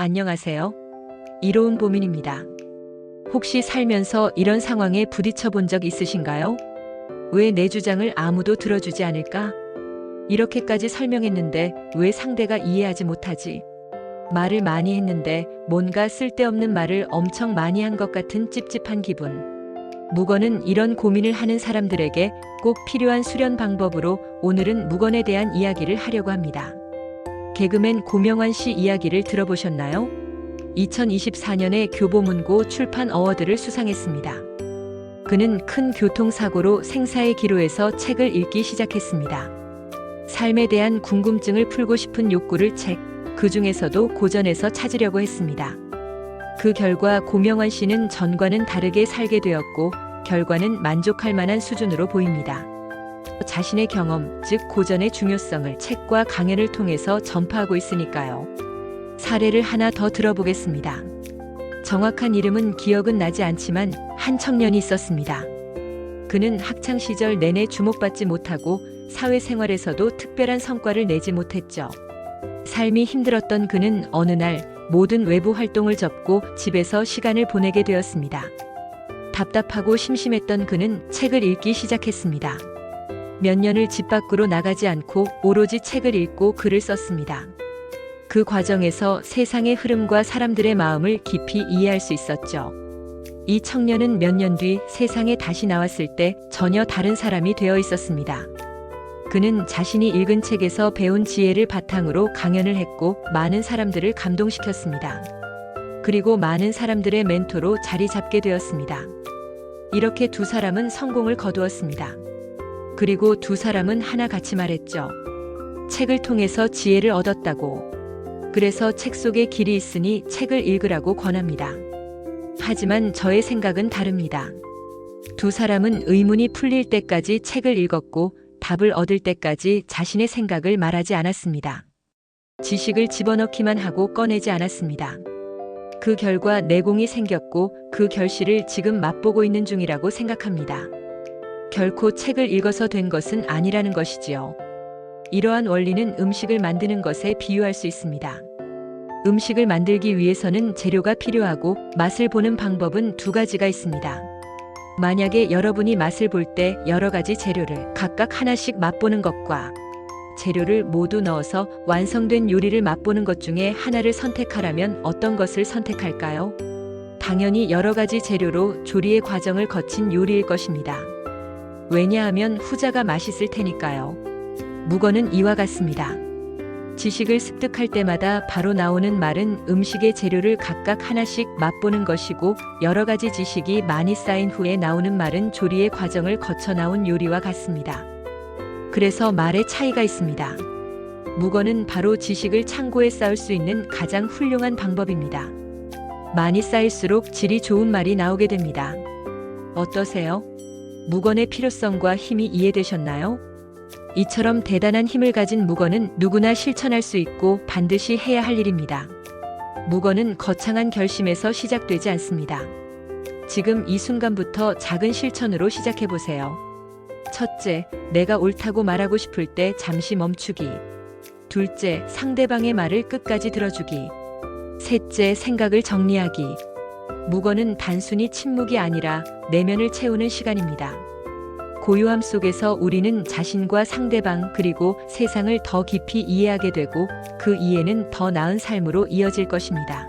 안녕하세요. 이로운 보민입니다. 혹시 살면서 이런 상황에 부딪혀 본 적 있으신가요? 왜 내 주장을 아무도 들어주지 않을까? 이렇게까지 설명했는데 왜 상대가 이해하지 못하지? 말을 많이 했는데 뭔가 쓸데없는 말을 엄청 많이 한 것 같은 찝찝한 기분. 묵언은 이런 고민을 하는 사람들에게 꼭 필요한 수련 방법으로 오늘은 묵언에 대한 이야기를 하려고 합니다. 개그맨 고명환 씨 이야기를 들어보셨나요? 2024년에 교보문고 출판 어워드를 수상했습니다. 그는 큰 교통사고로 생사의 기로에서 책을 읽기 시작했습니다. 삶에 대한 궁금증을 풀고 싶은 욕구를 그 중에서도 고전에서 찾으려고 했습니다. 그 결과 고명환 씨는 전과는 다르게 살게 되었고 결과는 만족할 만한 수준으로 보입니다. 자신의 경험, 즉 고전의 중요성을 책과 강연을 통해서 전파하고 있으니까요. 사례를 하나 더 들어보겠습니다. 정확한 이름은 기억은 나지 않지만 한 청년이 있었습니다. 그는 학창시절 내내 주목받지 못하고 사회생활에서도 특별한 성과를 내지 못했죠. 삶이 힘들었던 그는 어느 날 모든 외부 활동을 접고 집에서 시간을 보내게 되었습니다. 답답하고 심심했던 그는 책을 읽기 시작했습니다. 몇 년을 집 밖으로 나가지 않고 오로지 책을 읽고 글을 썼습니다. 그 과정에서 세상의 흐름과 사람들의 마음을 깊이 이해할 수 있었죠. 이 청년은 몇 년 뒤 세상에 다시 나왔을 때 전혀 다른 사람이 되어 있었습니다. 그는 자신이 읽은 책에서 배운 지혜를 바탕으로 강연을 했고 많은 사람들을 감동시켰습니다. 그리고 많은 사람들의 멘토로 자리 잡게 되었습니다. 이렇게 두 사람은 성공을 거두었습니다. 그리고 두 사람은 하나같이 말했죠. 책을 통해서 지혜를 얻었다고. 그래서 책 속에 길이 있으니 책을 읽으라고 권합니다. 하지만 저의 생각은 다릅니다. 두 사람은 의문이 풀릴 때까지 책을 읽었고 답을 얻을 때까지 자신의 생각을 말하지 않았습니다. 지식을 집어넣기만 하고 꺼내지 않았습니다. 그 결과 내공이 생겼고 그 결실을 지금 맛보고 있는 중이라고 생각합니다. 결코 책을 읽어서 된 것은 아니라는 것이지요. 이러한 원리는 음식을 만드는 것에 비유할 수 있습니다. 음식을 만들기 위해서는 재료가 필요하고 맛을 보는 방법은 두 가지가 있습니다. 만약에 여러분이 맛을 볼 때 여러 가지 재료를 각각 하나씩 맛보는 것과 재료를 모두 넣어서 완성된 요리를 맛보는 것 중에 하나를 선택하라면 어떤 것을 선택할까요? 당연히 여러 가지 재료로 조리의 과정을 거친 요리일 것입니다. 왜냐하면 후자가 맛있을 테니까요. 묵언은 이와 같습니다. 지식을 습득할 때마다 바로 나오는 말은 음식의 재료를 각각 하나씩 맛보는 것이고 여러 가지 지식이 많이 쌓인 후에 나오는 말은 조리의 과정을 거쳐 나온 요리와 같습니다. 그래서 말에 차이가 있습니다. 묵언은 바로 지식을 창고에 쌓을 수 있는 가장 훌륭한 방법입니다. 많이 쌓일수록 질이 좋은 말이 나오게 됩니다. 어떠세요? 묵언의 필요성과 힘이 이해되셨나요? 이처럼 대단한 힘을 가진 묵언은 누구나 실천할 수 있고 반드시 해야 할 일입니다. 묵언은 거창한 결심에서 시작되지 않습니다. 지금 이 순간부터 작은 실천으로 시작해보세요. 첫째, 내가 옳다고 말하고 싶을 때 잠시 멈추기. 둘째, 상대방의 말을 끝까지 들어주기. 셋째, 생각을 정리하기. 묵언은 단순히 침묵이 아니라 내면을 채우는 시간입니다. 고요함 속에서 우리는 자신과 상대방 그리고 세상을 더 깊이 이해하게 되고 그 이해는 더 나은 삶으로 이어질 것입니다.